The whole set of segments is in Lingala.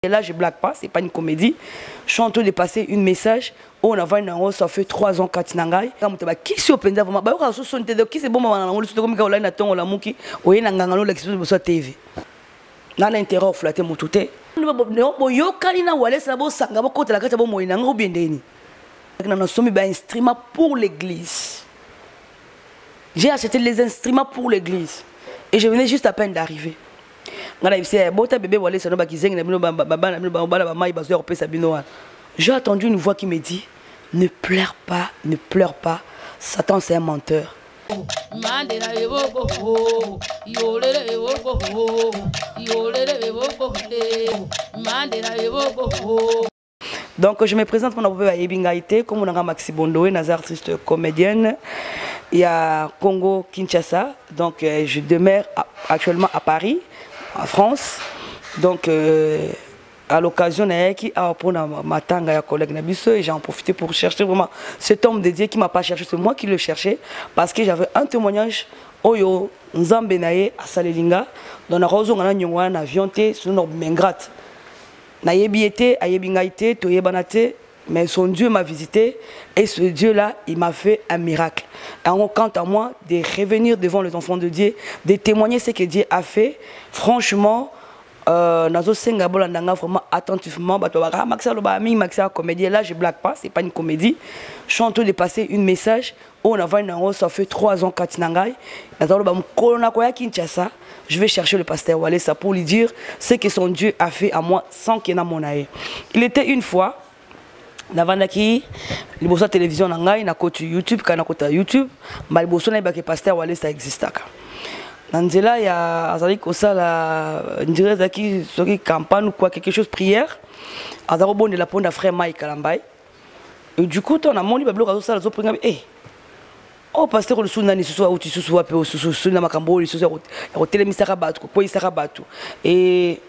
Et là, je blague pas, c'est pas une comédie. Je suis en train de passer une message. On a vu ça fait 3 ans quand Nangai. Quand tu vas qui sur Penza vraiment, bah on se sonne de qui c'est bon maman on le souhaite comme quand on a ton la muki, on est ngangano l'expérience sur TV. Là l'intérêt flatter mon touté. Non, yo kalina wale ça bo sanga bo côté la kata bo moina ngo bien deni. Nous sommes des instruments pour l'église. J'ai acheté les instruments pour l'église et je venais juste à peine d'arriver. J'ai entendu une voix qui me dit ne pleure pas, ne pleure pas, Satan c'est un menteur. Donc je me présente mon appel à Ebingaïté, comme on a Maxi Bondoé, une artiste comédienne. Il y a Congo Kinshasa, donc je demeure actuellement à Paris, en France. Donc à l'occasion qui a pour ma tanga ya collègue Nabiso et j'ai en profité pour chercher vraiment cet homme de Dieu qui m'a pas cherché, c'est moi qui le cherchais parce que j'avais un témoignage Oyo Nzambenaye à Salelinga dans la raison on a un avion sur notre mengrate. Na yebiete ayebingaite toyebanate mais son Dieu m'a visité et ce Dieu-là, il m'a fait un miracle. Alors, quant à moi, de revenir devant les enfants de Dieu, de témoigner ce que Dieu a fait, franchement, vraiment attentivement, comédie. Là, je blague pas, c'est pas une comédie. Je suis en train de passer une message. On a vu ça fait 3 ans quand Nangai. Je vais chercher le pasteur Walesa pour lui dire ce que son Dieu a fait à moi sans qu'il n'ait mon aïe. Il était une fois. Navandaki, liboso télévision nangai na côté YouTube kana kota YouTube, ma liboso na ibaki pasteur wale ça existe ka. Nanzela ya azali kosala ndire zaki soki campagne ou quoi quelque chose prière, azaro bonde la ponda frère Mike Kalambai. Et du coup on a moni bablo kazo sala zo pringa oh pasteur le suna ni soso uti soso wape soso na makambo li soso ya telemisaka batu ko isaka batu. Et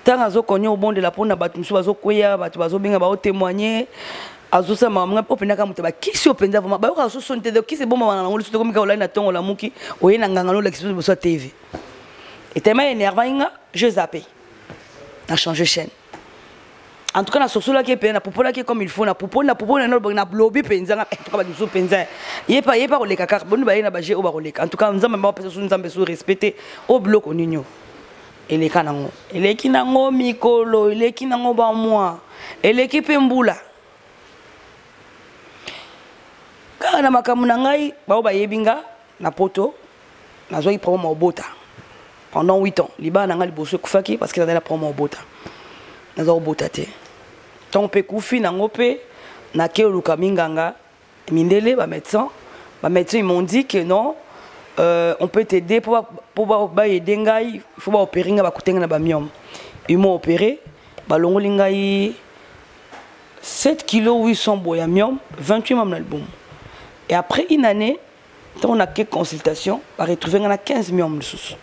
tant azo konyo bon de la pona batu msu bazo koya batu bazo benga ba témoigner azo sa mama opena ka mutaba kisi openza vraiment ba ka so sonte de kisi bon mama na ngoli soto comme ka olai na tongo la muki oyena ngangano l'expérience sur TV. Et tellement énervant je zappé. A changé chaîne. En tout cas na sosola qui pe na popola qui comme il faut na popo na lobby penza na to ka ba so penza. Yepa oleka ka bonu ba yena ba je o ba oleka. En tout cas nzamba ba pesa so nzambe so respecter au bloc oninyo. Il est kanango, il est kinango mikolo, il est kinango ba moi, il est kipembula. Quand na makamunangai, ba ba yebinga na poto, na zo promo bota. Pendant 8 ans, liba nanga liboso kufaki parce qu'il a la promo bota. Na zo bota te. Ton pe kufi na ngope na ke luka minganga mindele ba médecin ils m'ont dit que non. On peut t'aider pour aider il faut opérer ils m'ont opéré 7 kg 800 boyamium 28 membres d'album et après une année on a quelques consultations on a retrouvé 15 millions de sous.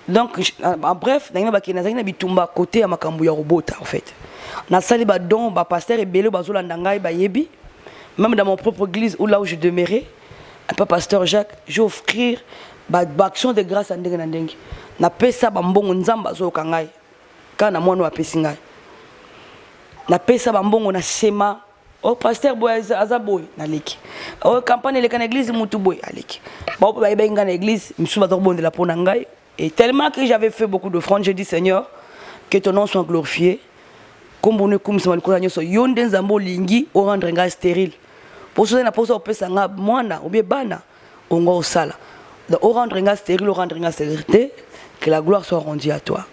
Donc en bref na bitumba côté ya makambu ya robota en fait na sali ba don ba pasteur ebele bazolanda ngai ba yebi même dans mon propre église où là où je demeurais. Un peu pasteur Jacques, j'ai offrir action de grâce à Ndengue. Na pesa bambongo nzamba zo kangai. Kana mwana wa pesingai. Na pesa bambongo na sema. Oh pasteur boy azaboy na leki. Oh campagne le kana église mutu boy aleki. Ba ba benga na église, msuba zo bonde la pona ngai et tellement que j'avais fait beaucoup d'offrandes, j'ai dit Seigneur, que ton nom soit glorifié. Comme on est comme ça malikola nyoso yonde nzambo lingi o rendre ngai stérile. Pour cela, na posa opesa nga mwana ou bien bana ongo osala. Donc au rendre nga stérile, au rendre nga stérilité, que la gloire soit rendue à toi.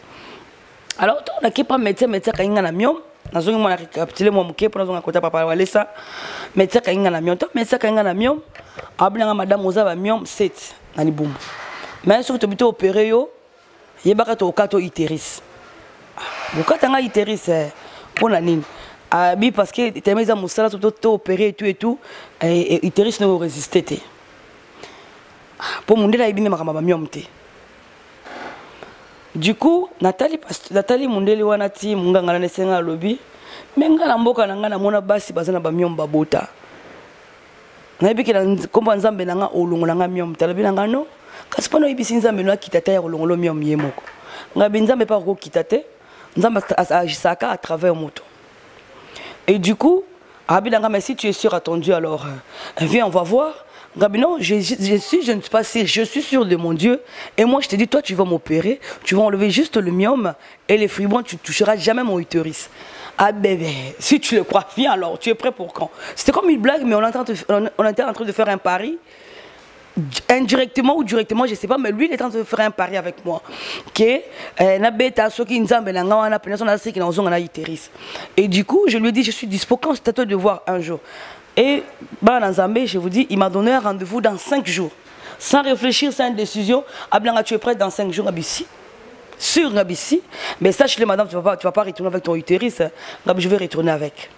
Alors on a qui pas médecin kainga na miom, na zongi mona récapituler mo muke pour na zonga kota papa walesa. Médecin kainga na miom, to médecin kainga na miom, ablinga madame oza ba miom 7 na libum. Mais sur to bito opérer yo, yebaka to kato iteris. Bukata nga iteris pour na nini? Abi parce que tellement ça moussala tout opéré et tout et il risque de résister pour mon délai ibine makamba miomte. Du coup Nathalie mondeli wanati munganga na nesenga lobby menga na mboka nanga na mona basi bazana ba miomba bota na ibiki na komba nzambe nanga olongo nanga miomta lobi nanga no kasi pano ibisi nzambe no kitata ya olongo lo miom yemoko ngabi nzambe pa ko kitate Nzambe agisaka à travers moto. Et du coup, mais si tu es sûr à ton Dieu, alors viens, on va voir. Non, je ne suis pas sûr, je suis sûr de mon Dieu. Et moi, je te dis, toi, tu vas m'opérer, tu vas enlever juste le myome et les fibrons, tu ne toucheras jamais mon utérus. Ah bébé, si tu le crois, viens alors, tu es prêt pour quand? C'était comme une blague, mais on était en train de faire un pari. Indirectement ou directement, je ne sais pas, mais lui, il est en train de faire un pari avec moi. Et du coup, je lui ai dit, je suis dispo quand c'est à toi de voir un jour. Et je vous dis, il m'a donné un rendez-vous dans 5 jours. Sans réfléchir, sans une décision. Tu es prêt dans 5 jours, Abissi. Sur Abissi. Mais sache-le, madame, tu ne vas pas retourner avec ton utérus. Je vais retourner avec.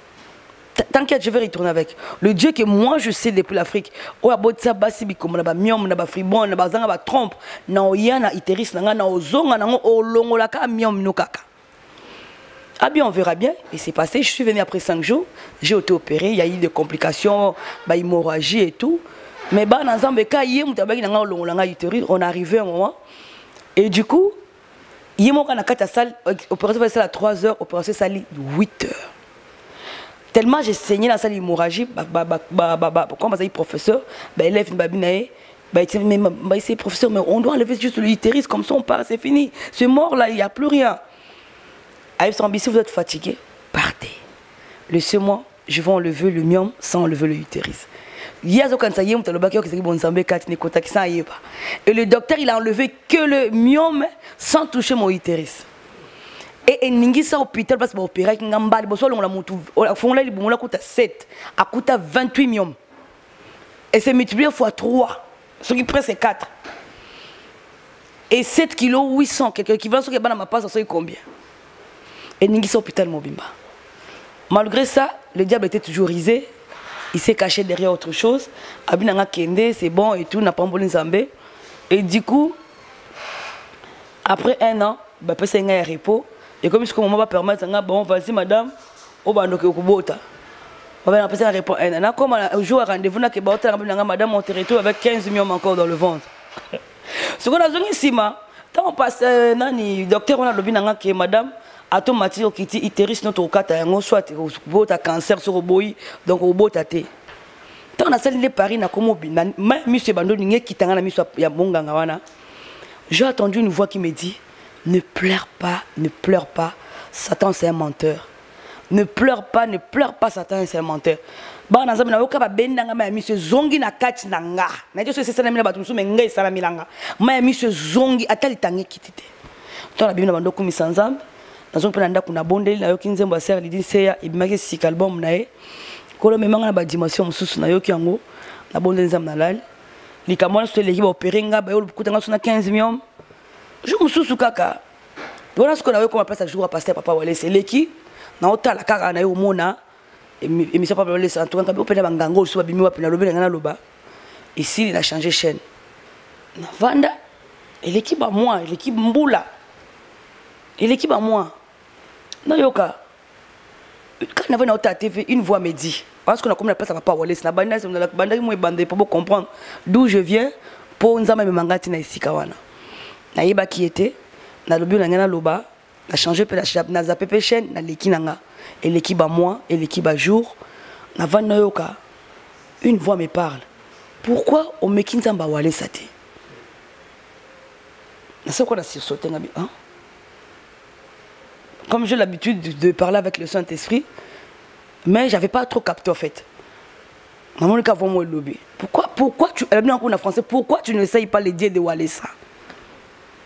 T'inquiète, je vais retourner avec. Le Dieu que moi je sais depuis l'Afrique. Oh, abotsa basi bikomo na ba miom na ba fribon na ba zanga ba trompe na oya na iteris na nga na ozonga na ngo olongola ka miom no kaka. Ah bien, on verra bien. Et c'est passé. Je suis venu après 5 jours. J'ai été opéré. Il y a eu des complications, hémorragie et tout. Mais on est arrivé à un moment. Et du coup, il y a une salle, opération à 3 heures, opération salle 8 heures. Tellement j'ai saigné dans la salle d'hémorragie, comme je professeur, l'élève mais c'est professeur, mais on doit enlever juste l'utérus, comme ça on part, c'est fini. C'est mort là, il n'y a plus rien. Si vous êtes fatigué, partez. Laissez-moi, je vais enlever le myome sans enlever l'utérus. Et le docteur, il a enlevé que le myome sans toucher mon utérus. Et Ningisa hôpital parce que opérer ngambali boso longa mutu fonla libongola kuta 7 a kuta 28 myome. Et c'est multiplié fois 3, ce qui presque 4. Et 7 kg 800 quelque équivalent ce qui bana ma passe ça combien. Et Ningisa hôpital Mobimba. Malgré ça, le diable était toujours risé, il s'est caché derrière autre chose. Abinanga kende, c'est bon et tout, n'a pas embolé Nzambé. Et du coup après 1 an, bah c'est un repos. Et comme ce que maman va permettre, bon, vas-y madame, on va nous kubota. On va appeler un repos. Comme un jour à rendez-vous, madame, on te retrouve avec 15 millions encore dans le ventre. Ce qu'on a dit ici, quand on passe, le docteur, on a dit que madame, automatique, qui utérus notre cata, soit au cancer sur le boy, donc au beau tate. Quand on a salué les paris, même monsieur Bando, qui t'a j'ai entendu une voix qui me dit, ne pleure pas, Satan c'est un menteur. Ne pleure pas, Satan c'est un menteur. Ba na nzambe na yoka ba bendanga ma mi se zongi na kati na nga. Na je se sala mina batumsu me ngai sala milanga. Ma mi se zongi atali tangi kitite. To la bibina bando ku misanzambe. Na zongi pena ndaku na bondeli na yoki nzembo ser lidi seya ibimaki sik album na e. Kolo memanga na ba dimension mususu na yoki yango na bondeli nzambe na lali. Likamona so leki ba opérer nga ba yo kutanga so na 15 millions. Je me suis kaka. Voilà ce qu'on avait comme place à jour à passer papa Wale c'est l'équipe. Na ota la kaka na yo mona et monsieur papa Wale c'est en tout cas on peut na bangango so bimi wa pena lobe na loba. Ici il a changé chaîne. Na vanda et l'équipe à moi, l'équipe Mboula. Et l'équipe à moi. Na yoka. Quand on avait na ota TV une voix me dit parce qu'on a comme la place à papa Wale c'est na banda c'est la banda moi bande pour comprendre d'où je viens pour nzama me mangati na ici kawana. Naïba qui était, na lobi na ngana loba, na changé pe na zappé chaîne na l'équipe nanga et l'équipe à moi et l'équipe à jour, na van yoka. Une voix me parle. Pourquoi on me kin Nzamba Wale sate? Na ce qu'on a sursauté ngabi hein? Comme j'ai l'habitude de parler avec le Saint-Esprit, mais j'avais pas trop capté en fait. Maman le cas vraiment le lobby. Pourquoi tu elle bien en français, pourquoi tu ne essayes pas les dieux de Wale ça?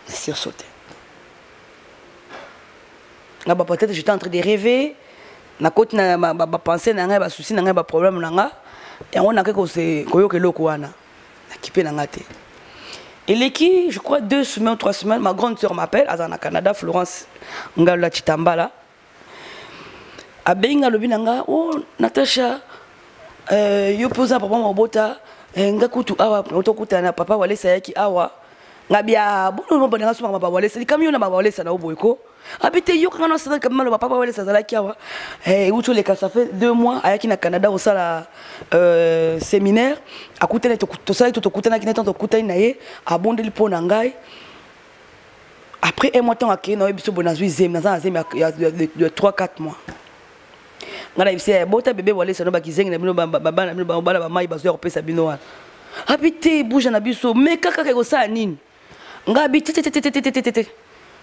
Sursauté. Peut-être j'étais en train de rêver, na côté na pensée na nga souci na nga problème na nga et on a quelque chose koyoke loko wana na kipé na nga té. Et l'équipe, je crois 2 semaines ou 3 semaines, ma grande sœur m'appelle à Canada, Florence Ngala Chitambala. Abenga lobi na nga, oh Natacha yo posa papa mobota ngakutu awa otokuta na papa Wale sayaki awa. Ngabia bono bono nga suma papa Wale c'est comme yo na papa Wale ça na oboyko habite yo kana ça comme le papa Wale ça zala kiawa uto le ka ça fait 2 mois ayaki na Canada au sala séminaire akutana to sala to kutana kineta to kutana na ye abondeli pona ngai Après un mois, temps à qui non, il y a 3-4 mois. Ngana ibise bota bébé wale ça no bakizengi na bino baba na bino ba mai bazo repesa bino wana. Habité bouge na biso mais kaka ko sa nini. Ngabi tete.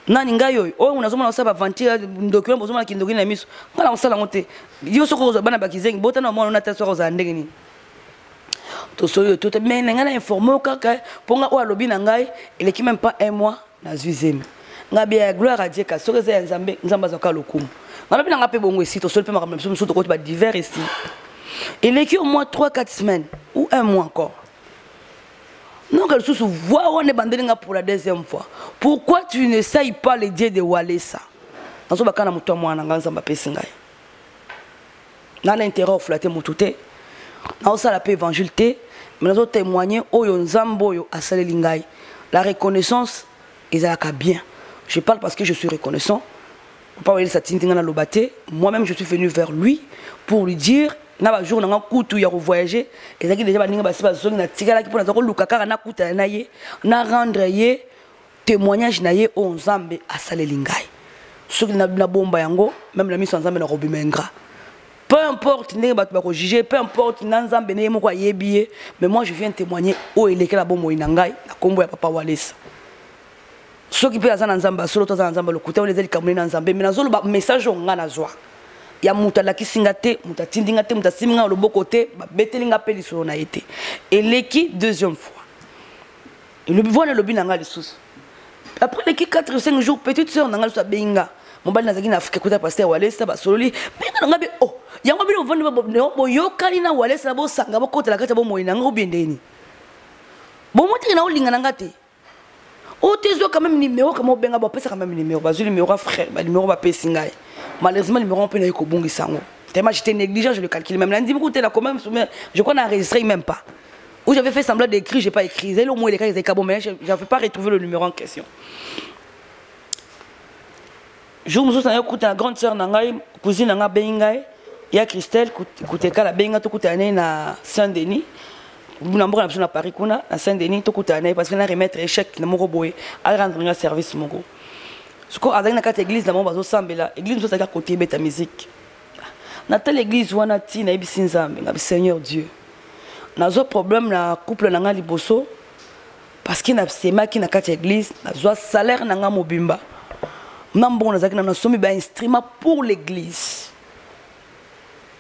Nani ngayo o unazoma na ba vantir ndokyo bozoma kindoki na miso. Ngala osala ngote. Yo soko zo bana bakizengi bota na mona na ta soko za ndenge nini. To soyo to te mais ngana informer kaka ponga o alobi na ngai il est même pas un mois na zuizemi. Ngabi ya gloire à Dieu ka soko za nzambe nzamba za ka lokumu. On a bien appelé bon ici, tu peux me divers ici. Il est au moins 3-4 semaines ou un mois encore. Donc elle se voit on est bandé pour la deuxième fois. Pourquoi tu n'essayes pas les dieux de Walesa? Dans ce cas, on a moi en anglais, on a l'intérêt à flatter mon touté. On a la paix évangile, mais nous avons témoigné au Yonzambo à Salelingay. La reconnaissance, ils ont bien. Je parle parce que je suis reconnaissant. Moi-même je suis venu vers lui pour lui dire na jour na kutu ya voyager et ça qui déjà baninga basiba zongi na tikala ki pona za ko lukaka na kuta na ye na rendre ye témoignage na ye o nzambe asaleli ngai soki na bomba yango même la mise en nzambe na robimengra peu importe ndenge bato ba ko juger peu importe na nzambe ne moko ayebiye mais moi je viens témoigner o elekela bombo ina ngai na kombo ya papa Walesa. Ce qui peut avoir un zamba, solo dans un zamba, le côté où les élites comme les zambés, mais dans le message on a la joie. Il y a mutala qui singate, mutatindingate, mutasimanga le beau côté, betelinga peli sur on a été. Et l'équipe deuxième fois. Le voilà le binanga les sous. Après l'équipe 4 ou 5 jours, petite sœur nanga sa benga. Mon bal nazaki na fika kuta pasteur Walesa ba sololi. Mais nanga be oh, yango bi vendre bo yo kalina Walesa bo sanga bo côté la kata bo moina ngo biendeni. Bon moi te na olinga nanga te. Oh, tu as quand même numéro, comme on a quand même numéro, bah, numéro frère, bah, numéro va payer singaï. Malheureusement, le numéro on peut n'aller qu'au bon sango. Tellement j'étais négligent, je le calcule même. Lundi, là quand même, je crois qu'on a enregistré même pas. Ou j'avais fait semblant d'écrire, j'ai pas écrit. C'est au moins les cas, ils étaient bon, mais j'avais pas retrouvé le numéro en question. Je me suis dit, la grande sœur Nangaï, cousine Nanga Bengaï, il y a Christelle, écoutez, la Benga, tout coûté à Saint-Denis. Nous avons à Paris, à Saint-Denis, tout coûté parce qu'on a remettre échec dans mon robot, à rendre un service. Ce qu'on a dans cette église, dans mon Sambela, l'église nous a côté de la musique. Dans l'église, on a dit, Seigneur Dieu. Nous avons un problème dans le couple de Liboso, parce qu'il y a des gens qui sont dans l'église, nous avons un salaire dans le Mobimba. Nous avons un instrument pour l'église.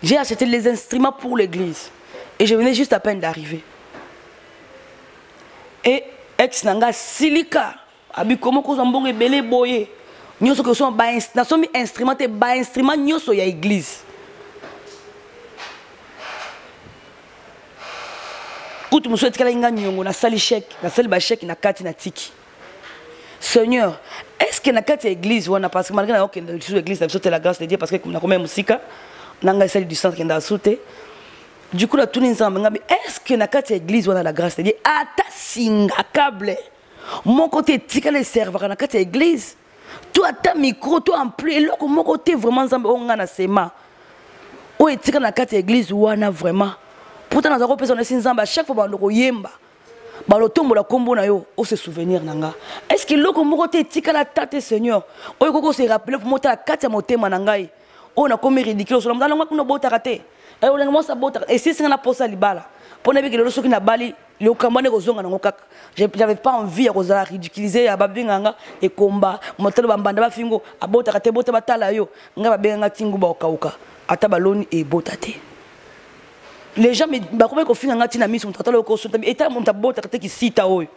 J'ai acheté les instruments pour l'église. Et je venais juste à peine d'arriver. Et ex nanga silika abi comment ko zambongo ebele boye nyoso ko so ba instrumenté ba instrument nyoso ya église. Kutu muso etikala inga nyongo na sali chèque na sali ba chèque na kati na tiki. Seigneur, est-ce que na kati ya église wana parce que malgré na ok sur l'église c'est la grâce de Dieu parce que na comme musika nanga sali du centre qui nda sauter. Du coup, est-ce que dans l'église, on a la grâce de Dieu? Ata singa câble. Mon côté, tika les serveurs dans l'église. Toi, ta micro, toi en plus. Et là, mon côté, vraiment, on a sema. Ou tika dans l'église, on a vraiment. Pourtant, nous avons besoin de sinzamba. Chaque fois, on a yemba. Balo tombo la combo na yo, o se souvenir nanga. Est-ce que loko mon côté, tika la tate Seigneur? O yoko se rappeler pour monter la kati ya motema nangai. On a comme ridicule. On a un beau taraté. Et si c'est un apostle à l'ibala, pour ne pas que le qui n'a bali, le camane aux ongles en j'avais pas envie à ridiculiser à babinganga et combat, mon tel bambanda fingo, à botarate botabatalayo, n'a pas tingu baokauka, à tabaloni et botate. Les gens me bakoumé qu'on finit en atina mis son tatalo ko son et ta mon tabotate qui cita oi.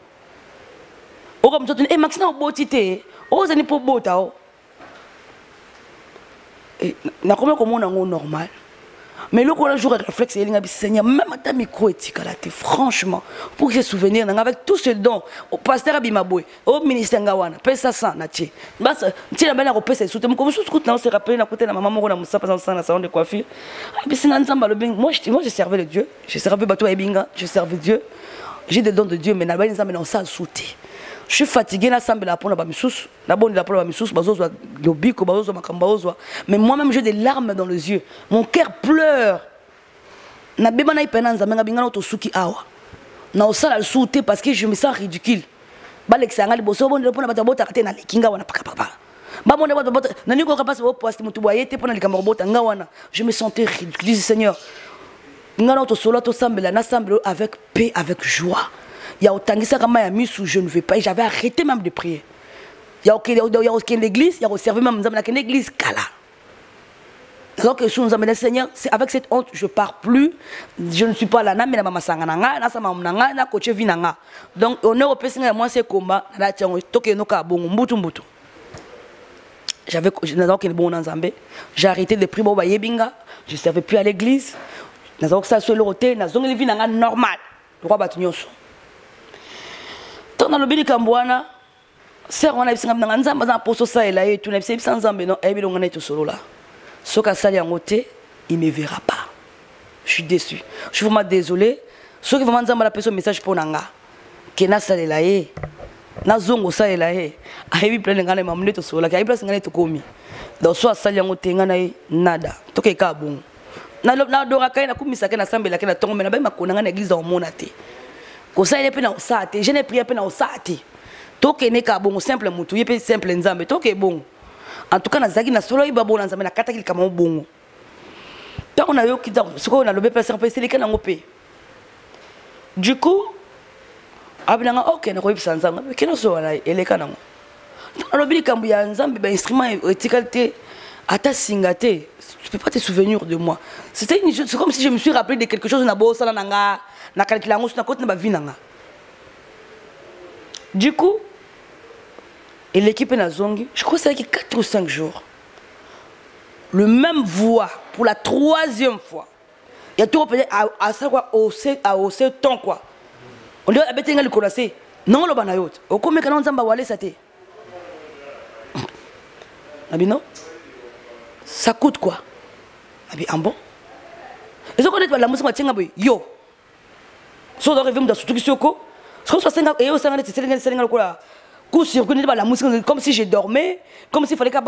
O comme toi et maxina au botité, o zani pour botao. Et n'a comment on a normal. Mais le jour de réflexe, il y a un Seigneur, même à ta micro éthique, franchement, pour que je souvenir, avec tout ce don, au pasteur Abimaboué, au ministère Ngawana, Pesa San, Nachi, tu as bien la repère, c'est comme je suis se rappelle, à côté de ma maman, on a moussa dans le salon de coiffure. Moi, je servais le Dieu, je servais Batou Ebinga, je servais Dieu, j'ai des dons de Dieu, mais n'a pas une ça sauté. Je suis fatigué, la sambe la pona bamisous, la bonne la pona bamisous, bazozo lobiko, bazozo makambaozo. Mais moi-même j'ai des larmes dans les yeux. Mon cœur pleure. Na beba na ipenanza menga bingana to suki awa. Na osala le sauter parce que je me sens ridicule. balexanga liboso bonde pona bato bota kate na lekinga wana papa ba monde bato bota nani ko kapasa bo poste mutu boye te pona likambo bota nga wana je me sentais ridicule Seigneur nga na to solo to sambela na sambelo avec paix avec joie ya otangisa kama ya misu je ne vais pas j'avais arrêté même de prier ya aucune l'église ya servir même dans l'église kala. Alors que sous nous Seigneur, c'est avec cette honte je pars plus, je ne suis pas là, mais na mama sangana na sama mnanga na coach vinanga. Donc on est au Seigneur moi c'est combat na tiango toke no ka bongo mbutu. J'avais nazao ke bon nzambe, j'ai arrêté de prier ba yebinga, je servais plus à l'église. Nazao que ça sur le roté, nazao le vinanga normal. Roi batunyoso. Tona lobili kambwana, sœur on a bisinga nanga nzamba za poso ça et là et tout na bisinga nzambe non e bilonga na to solo là. Ce qu'a sali en côté, il ne me verra pas. Je suis déçu. Je suis vraiment désolé. Ce qui vraiment nzamba la personne message pour nanga. Kena sali la e. Na zongo sali la e. Ayebi plein de ngane mamle to sola. Ayebi place ngane to komi. Donc soit sali en côté ngana e nada. Toke ka bon. Na dora kai na kumisa ke na sambela ke na tongo mena ba makona ngana église en monate. Ko sali pe na osate. Je n'ai prié pe na osate. Toke ne ka bon simple mutu. Yepe simple nzambe. Toke bon. En tout cas, nazaki na solo iba bona nzambe na kata kili kama bongo. Tant on a eu kita soko na lobe personne pe seleka na ngope. Du coup, abinanga OK na ko ibisa nzambe kino so na eleka na ngo. Na lobi kambu ya nzambe ba instrument étiqueté ata singate. Tu peux pas te souvenir de moi. C'est comme si je me suis rappelé de quelque chose na bossa na nga na calculango na côté na ba vinanga. Du coup, et l'équipe est zongi, je crois que c'est 4 ou 5 jours. Le même voix, pour la 3e fois. Il y a tout peut-être à ça quoi, à hausser ton quoi. On dit à Betenga le connaissez. Non, le banayot. Au combien qu'on zamba walé ça t'est. Abi non? Ça coûte quoi? Abi en bon? Et ce qu'on dit la musique va tenir yo. So dans revenu dans tout ce ko. Ce qu'on soit 5 et au 5 c'est quoi? La musique comme si je dormais, comme s'il fallait que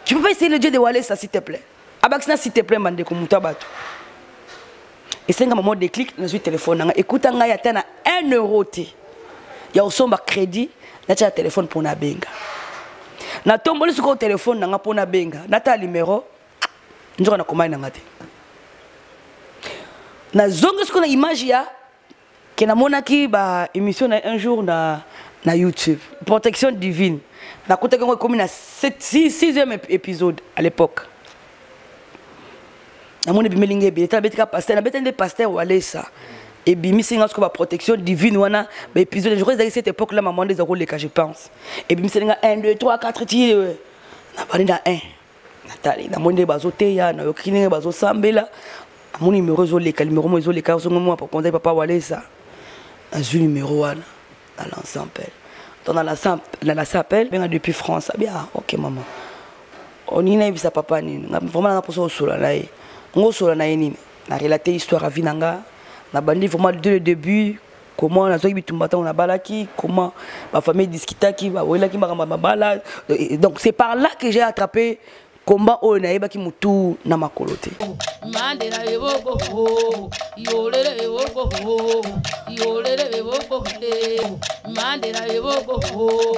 tu peux pas essayer le Dieu de Walé ça s'il te plaît. Abaxina s'il te plaît mande ko mutabato. Et c'est un moment déclic dans le téléphone. Écoute nga ya tana 1 euro te. Ya osomba crédit na tia téléphone pour na benga. Na tomboli sur téléphone nga pour na benga. Na ta numéro njoka na komai nga te. Na zonga ce qu'on a image ya que na monaki ba émission un jour na YouTube protection divine na kota ko comme na 6e épisode à l'époque na moni bimelinge be ta betika pasteur na betende pasteur wale ça et bimi singa ko ba protection divine wana ba épisode je crois que cette époque là maman des euros les cas je pense et bimi singa 1 2 3 4 ti na bali na 1 natali na moni bazote ya na yokine bazo sambela mon numéro zo les numéro mo zo les cas zo mo pour compter papa wale ça un numéro 1 dans l'ensemble. Dans la appel, bien depuis France. Ah bien, ok maman. On y a papa ni. Vraiment on a posé au sol là. On sol là ni. Na relaté histoire à Vinanga. Na bandi vraiment dès le début comment on a zoibi tumbata on a balaki comment ma famille discuta qui va wela qui m'a bala. Donc c'est par là que j'ai attrapé combat au naïba qui mutu na makolote. Mandela yoboko yolele yoboko yolele yoboko Mandela yoboko